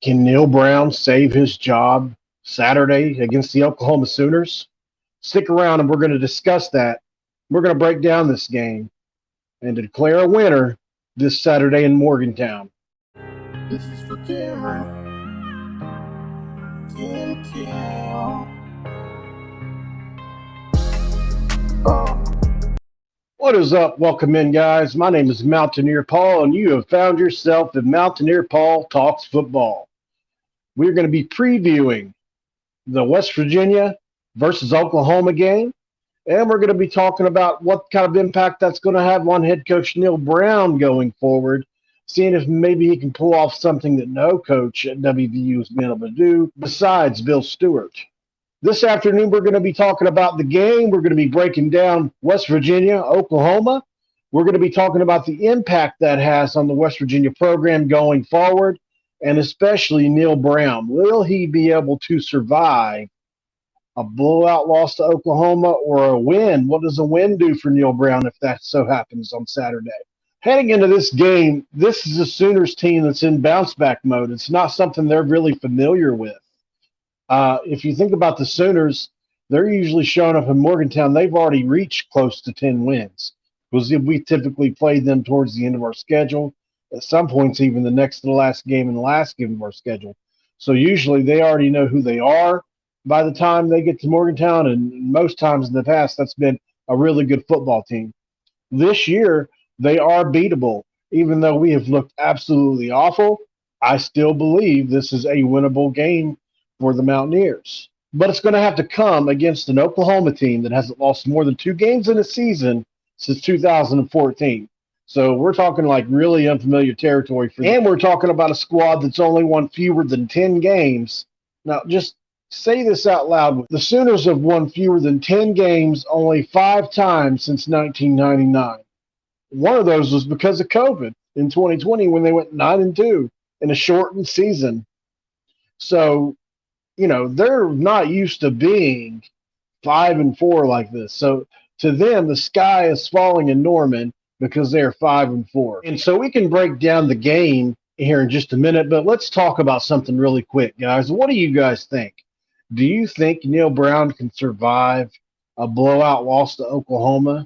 Can Neal Brown save his job Saturday against the Oklahoma Sooners? Stick around and we're going to discuss that. We're going to break down this game and declare a winner this Saturday in Morgantown. This is for Cameron. Cam. What is up? Welcome in, guys. My name is Mountaineer Paul, and you have found yourself at Mountaineer Paul Talks Football. We're going to be previewing the West Virginia versus Oklahoma game, and we're going to be talking about what kind of impact that's going to have on head coach Neal Brown going forward, seeing if maybe he can pull off something that no coach at WVU has been able to do besides Bill Stewart. This afternoon, we're going to be talking about the game. We're going to be breaking down West Virginia, Oklahoma. We're going to be talking about the impact that has on the West Virginia program going forward, and especially Neal Brown. Will he be able to survive a blowout loss to Oklahoma or a win? What does a win do for Neal Brown if that so happens on Saturday? Heading into this game, this is a Sooners team that's in bounce-back mode. It's not something they're really familiar with. If you think about the Sooners, they're usually showing up in Morgantown. They've already reached close to 10 wins because we typically played them towards the end of our schedule. At some points, even the next to the last game and the last game of our schedule. So usually they already know who they are by the time they get to Morgantown, and most times in the past, that's been a really good football team. This year, they are beatable. Even though we have looked absolutely awful, I still believe this is a winnable game for the Mountaineers. But it's going to have to come against an Oklahoma team that hasn't lost more than 2 games in a season since 2014. So we're talking like really unfamiliar territory for them. And we're talking about a squad that's only won fewer than 10 games. Now, just say this out loud. The Sooners have won fewer than 10 games only 5 times since 1999. One of those was because of COVID in 2020 when they went 9-2 in a shortened season. So, you know, they're not used to being 5-4 like this. So to them, the sky is falling in Norman because they're 5-4. And so we can break down the game here in just a minute, but let's talk about something really quick, guys. What do you guys think? Do you think Neal Brown can survive a blowout loss to Oklahoma?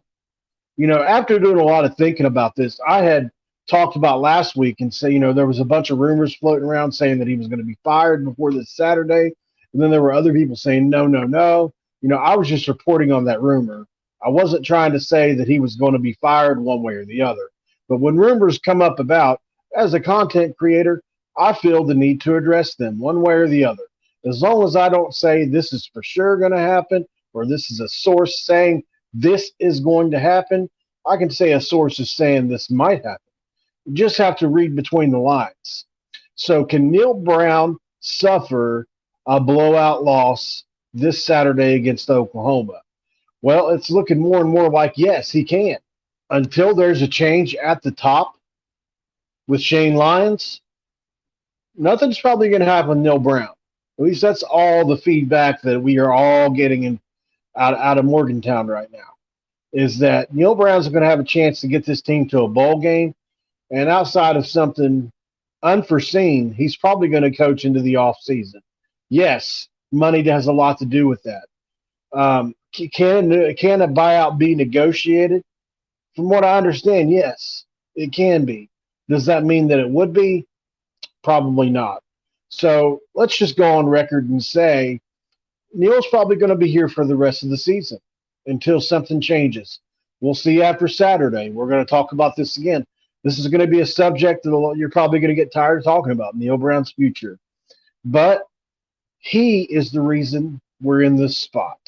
You know, after doing a lot of thinking about this, I had talked about last week and say, you know, there was a bunch of rumors floating around saying that he was going to be fired before this Saturday. And then there were other people saying, no. You know, I was just reporting on that rumor. I wasn't trying to say that he was going to be fired one way or the other. But when rumors come up about, as a content creator, I feel the need to address them one way or the other. As long as I don't say this is for sure going to happen or this is a source saying this is going to happen, I can say a source is saying this might happen. You just have to read between the lines. So can Neal Brown suffer a blowout loss this Saturday against Oklahoma? Well, it's looking more and more like, yes, he can. Until there's a change at the top with Shane Lyons, nothing's probably going to happen with Neal Brown. At least that's all the feedback that we are all getting out of Morgantown right now, is that Neal Brown's going to have a chance to get this team to a bowl game. And outside of something unforeseen, he's probably going to coach into the offseason. Yes, money has a lot to do with that. Can a buyout be negotiated? From what I understand, yes, it can be. Does that mean that it would be? Probably not. So let's just go on record and say Neal's probably going to be here for the rest of the season until something changes. We'll see after Saturday. We're going to talk about this again. This is going to be a subject that you're probably going to get tired of talking about, Neal Brown's future. But he is the reason we're in this spot.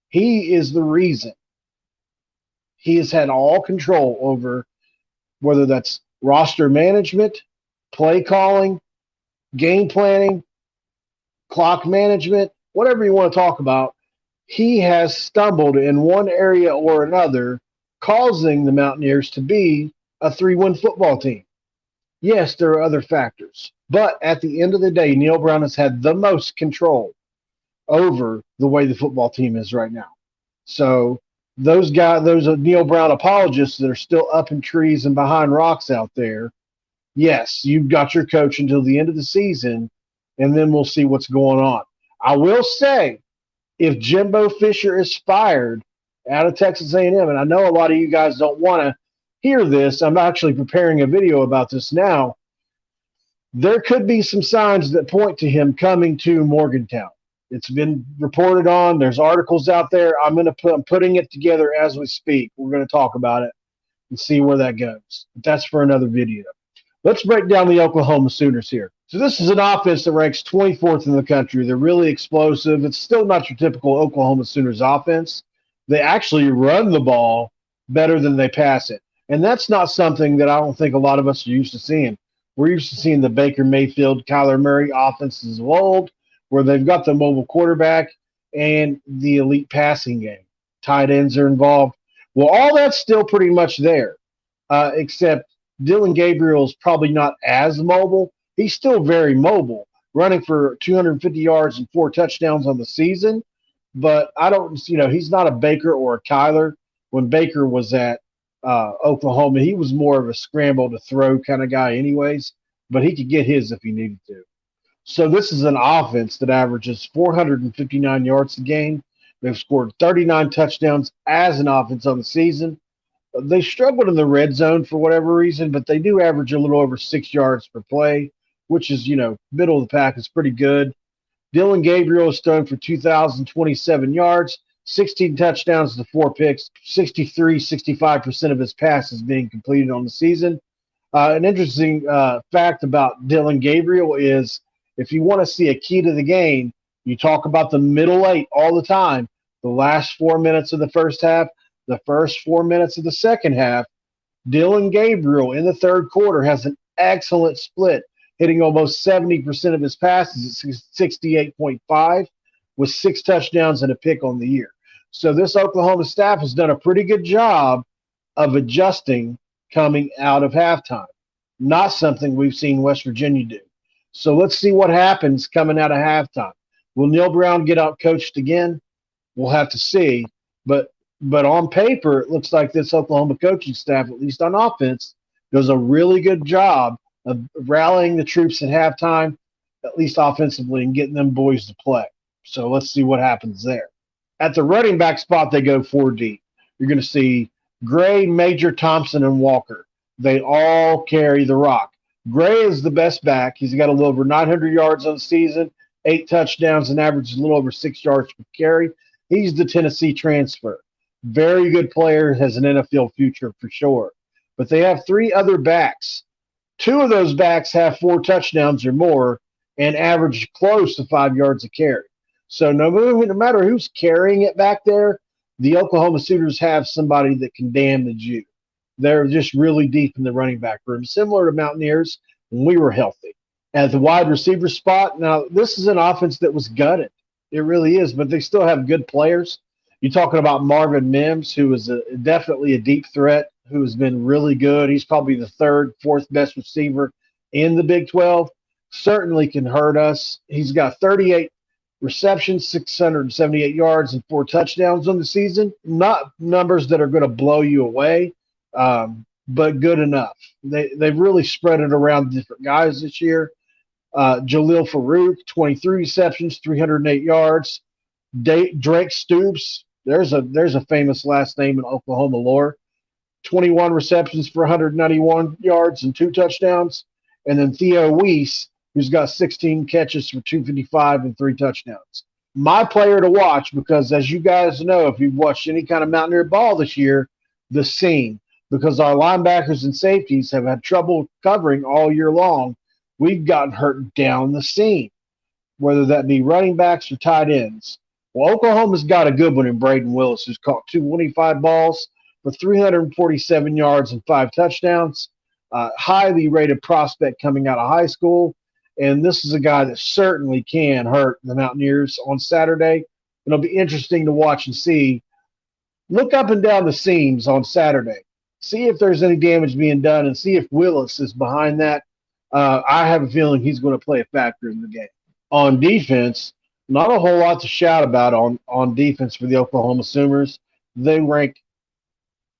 He is the reason. He has had all control over whether that's roster management, play calling, game planning, clock management, whatever you want to talk about. He has stumbled in one area or another, causing the Mountaineers to be a 3-win football team. Yes, there are other factors, but at the end of the day, Neal Brown has had the most control over the way the football team is right now. So those Neal Brown apologists that are still up in trees and behind rocks out there, yes, you've got your coach until the end of the season and then we'll see what's going on. I will say, if Jimbo Fisher is fired out of Texas A&M, and I know a lot of you guys don't want to hear this, I'm actually preparing a video about this now. There could be some signs that point to him coming to Morgantown. It's been reported on. There's articles out there. I'm putting it together as we speak. We're going to talk about it and see where that goes. But that's for another video. Let's break down the Oklahoma Sooners here. So this is an offense that ranks 24th in the country. They're really explosive. It's still not your typical Oklahoma Sooners offense. They actually run the ball better than they pass it. And that's not something that I don't think a lot of us are used to seeing. We're used to seeing the Baker Mayfield, Kyler Murray offenses of old, where they've got the mobile quarterback and the elite passing game. Tight ends are involved. Well, all that's still pretty much there, except Dillon Gabriel is probably not as mobile. He's still very mobile, running for 250 yards and 4 touchdowns on the season. But he's not a Baker or a Kyler. When Baker was at Oklahoma, he was more of a scramble to throw kind of guy anyways, but he could get his if he needed to. So this is an offense that averages 459 yards a game. They've scored 39 touchdowns as an offense on the season. They struggled in the red zone for whatever reason, but they do average a little over 6 yards per play, which is, middle of the pack is pretty good. Dillon Gabriel is thrown for 2,027 yards, 16 touchdowns to 4 picks, 65% of his passes being completed on the season. An interesting fact about Dillon Gabriel is if you want to see a key to the game, you talk about the middle 8 all the time. The last 4 minutes of the first half, the first 4 minutes of the second half, Dillon Gabriel in the third quarter has an excellent split, hitting almost 70% of his passes at 68.5 with 6 touchdowns and a pick on the year. So this Oklahoma staff has done a pretty good job of adjusting coming out of halftime. Not something we've seen West Virginia do. So let's see what happens coming out of halftime. Will Neal Brown get out coached again? We'll have to see. But on paper, it looks like this Oklahoma coaching staff, at least on offense, does a really good job of rallying the troops at halftime, at least offensively, and getting them boys to play. So let's see what happens there. At the running back spot, they go 4 deep. You're going to see Gray, Major, Thompson, and Walker. They all carry the rock. Gray is the best back. He's got a little over 900 yards on the season, 8 touchdowns, and averages a little over 6 yards per carry. He's the Tennessee transfer. Very good player, has an NFL future for sure. But they have 3 other backs. 2 of those backs have 4 touchdowns or more and average close to 5 yards a carry. So no matter who's carrying it back there, the Oklahoma Sooners have somebody that can damage you. They're just really deep in the running back room, similar to Mountaineers when we were healthy. At the wide receiver spot, now this is an offense that was gutted. It really is, but they still have good players. You're talking about Marvin Mims, who is definitely a deep threat, who has been really good. He's probably the 3rd, 4th best receiver in the Big 12. Certainly can hurt us. He's got 38 receptions, 678 yards, and 4 touchdowns on the season. Not numbers that are going to blow you away, but good enough. They've really spread it around different guys this year. Jalil Farouk, 23 receptions, 308 yards. Drake Stoops, there's a famous last name in Oklahoma lore. 21 receptions for 191 yards and 2 touchdowns. And then Theo Weiss, who's got 16 catches for 255 and 3 touchdowns. My player to watch, because as you guys know, if you've watched any kind of Mountaineer ball this year, the seam, because our linebackers and safeties have had trouble covering all year long. We've gotten hurt down the seam, whether that be running backs or tight ends. Well, Oklahoma's got a good one in Braden Willis, who's caught 225 balls for 347 yards and 5 touchdowns. Highly rated prospect coming out of high school. And this is a guy that certainly can hurt the Mountaineers on Saturday. It'll be interesting to watch and see. Look up and down the seams on Saturday. See if there's any damage being done and see if Willis is behind that. I have a feeling he's going to play a factor in the game. On defense, not a whole lot to shout about on defense for the Oklahoma Sooners. They rank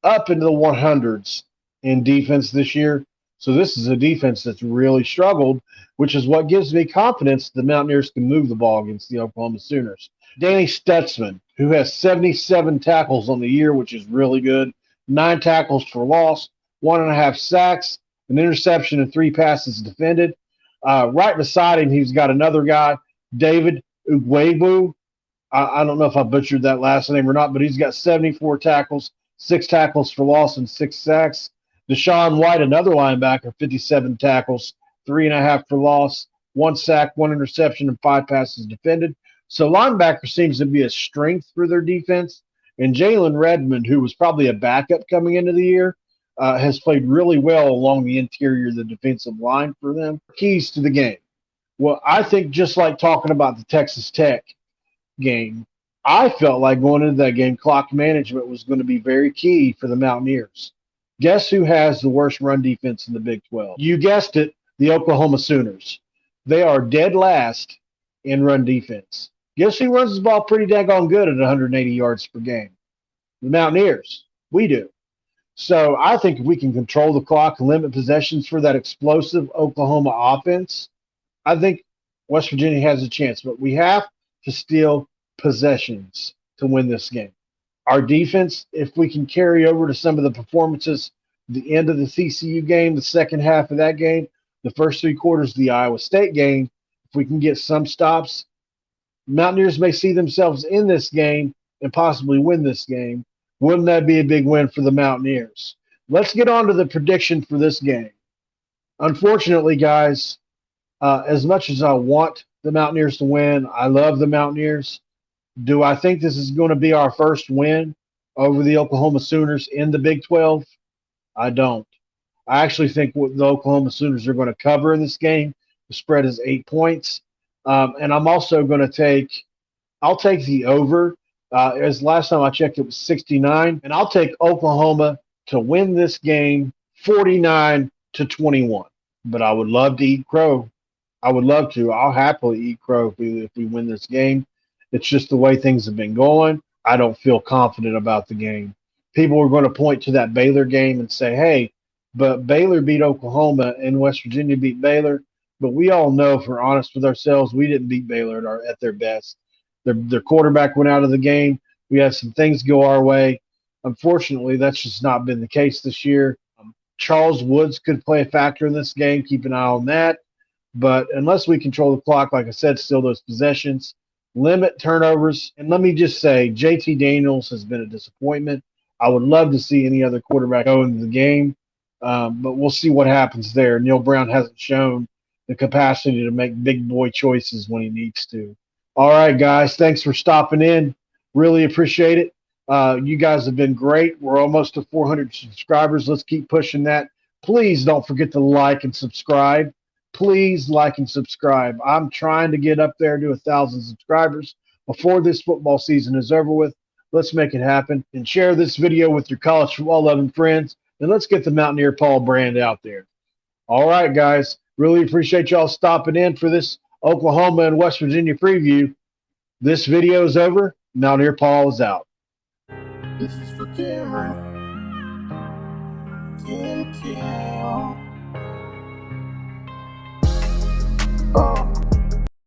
up into the 100s in defense this year. So this is a defense that's really struggled, which is what gives me confidence the Mountaineers can move the ball against the Oklahoma Sooners. Danny Stutzman, who has 77 tackles on the year, which is really good, 9 tackles for loss, 1.5 sacks, an interception, and 3 passes defended. Right beside him, he's got another guy, David Ugwebu. I don't know if I butchered that last name or not, but he's got 74 tackles, 6 tackles for loss, and 6 sacks. Deshaun White, another linebacker, 57 tackles, 3.5 for loss, 1 sack, 1 interception, and 5 passes defended. So linebacker seems to be a strength for their defense. And Jalen Redmond, who was probably a backup coming into the year, has played really well along the interior of the defensive line for them. Keys to the game. Well, I think just like talking about the Texas Tech game, I felt like going into that game, clock management was going to be very key for the Mountaineers. Guess who has the worst run defense in the Big 12? You guessed it, the Oklahoma Sooners. They are dead last in run defense. Guess who runs the ball pretty daggone good at 180 yards per game? The Mountaineers. We do. So I think if we can control the clock and limit possessions for that explosive Oklahoma offense, I think West Virginia has a chance. But we have to steal possessions to win this game. Our defense, if we can carry over to some of the performances, the end of the TCU game, the second half of that game, the first 3 quarters of the Iowa State game, if we can get some stops, Mountaineers may see themselves in this game and possibly win this game. Wouldn't that be a big win for the Mountaineers? Let's get on to the prediction for this game. Unfortunately, guys, as much as I want the Mountaineers to win, I love the Mountaineers. Do I think this is going to be our first win over the Oklahoma Sooners in the Big 12? I don't. I actually think what the Oklahoma Sooners are going to cover in this game. The spread is 8 points. And I'm also going to I'll take the over. As last time I checked, it was 69. And I'll take Oklahoma to win this game 49-21. But I would love to eat crow. I would love to. I'll happily eat crow if we win this game. It's just the way things have been going. I don't feel confident about the game. People are going to point to that Baylor game and say, hey, but Baylor beat Oklahoma and West Virginia beat Baylor. But we all know, if we're honest with ourselves, we didn't beat Baylor at their best. Their quarterback went out of the game. We had some things go our way. Unfortunately, that's just not been the case this year. Charles Woods could play a factor in this game. Keep an eye on that. But unless we control the clock, like I said, steal those possessions, limit turnovers. And let me just say, JT Daniels has been a disappointment. I would love to see any other quarterback go into the game, but we'll see what happens there. Neal Brown hasn't shown the capacity to make big boy choices when he needs to. All right, guys, thanks for stopping in. Really appreciate it. You guys have been great. We're almost to 400 subscribers. Let's keep pushing that. Please don't forget to like and subscribe. Please like and subscribe. I'm trying to get up there to 1,000 subscribers before this football season is over with. Let's make it happen. And share this video with your college football loving friends. And let's get the Mountaineer Paul brand out there. All right, guys. Really appreciate y'all stopping in for this Oklahoma and West Virginia preview. This video is over. Mountaineer Paul is out. This is for Cameron. Kim.